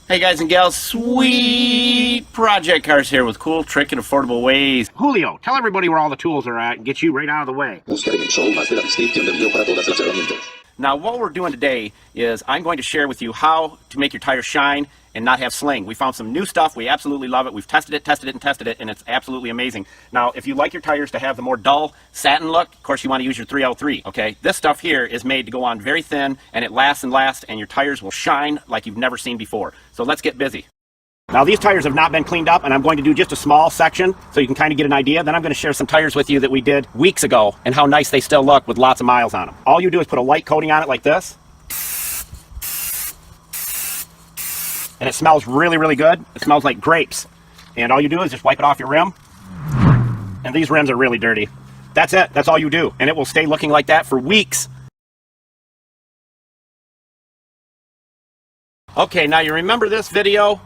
Hey guys and gals, sweet project cars here with cool, trick, and affordable ways. Julio, tell everybody where all the tools are at and get you right out of the way. Now what we're doing today is I'm going to share with you how to make your tires shine and not have sling. We found some new stuff. We absolutely love it. We've tested it, and it's absolutely amazing. Now, if you like your tires to have the more dull satin look, of course you want to use your 3L3, okay? This stuff here is made to go on very thin, and it lasts and lasts, and your tires will shine like you've never seen before. So let's get busy. Now these tires have not been cleaned up, and I'm going to do just a small section so you can kind of get an idea. Then I'm going to share some tires with you that we did weeks ago and how nice they still look with lots of miles on them. All you do is put a light coating on it like this. And it smells really, really good. It smells like grapes. And all you do is just wipe it off your rim. And these rims are really dirty. That's it. That's all you do. And it will stay looking like that for weeks. Okay, now you remember this video?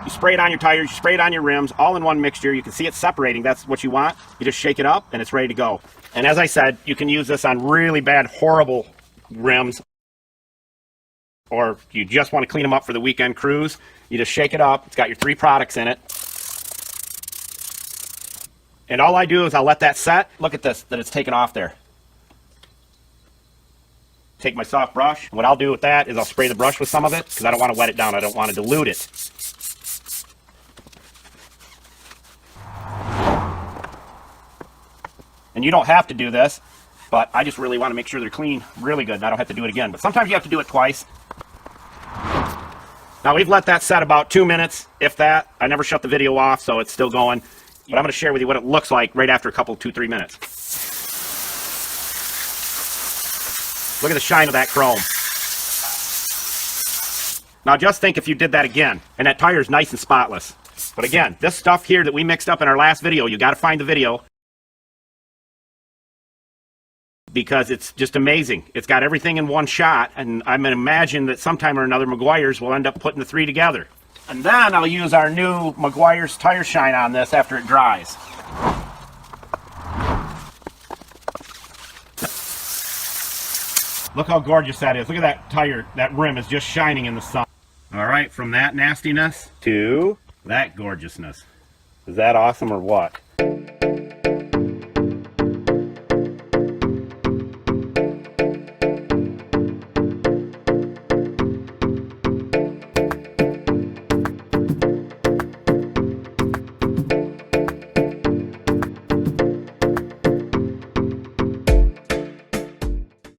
You spray it on your tires, you spray it on your rims, all in one mixture. You can see it separating. That's what you want. You just shake it up and it's ready to go. And as I said, you can use this on really bad, horrible rims. Or you just want to clean them up for the weekend cruise. You just shake it up. It's got your 3 products in it. And all I do is I'll let that set. Look at this, that it's taken off there. Take my soft brush. What I'll do with that is I'll spray the brush with some of it because I don't want to wet it down. I don't want to dilute it. And you don't have to do this, but I just really want to make sure they're clean really good and I don't have to do it again. But sometimes you have to do it twice. Now we've let that set about 2 minutes, if that. I never shut the video off, so it's still going. But I'm going to share with you what it looks like right after a couple, 2-3 minutes. Look at the shine of that chrome. Now just think if you did that again, and that tire is nice and spotless. But again, this stuff here that we mixed up in our last video, you got to find the video. Because it's just amazing. It's got everything in one shot, and I'm going to imagine that sometime or another Meguiar's will end up putting the 3 together. And then I'll use our new Meguiar's tire shine on this after it dries. Look how gorgeous that is. Look at that tire. That rim is just shining in the sun. All right, from that nastiness to that gorgeousness. Is that awesome or what?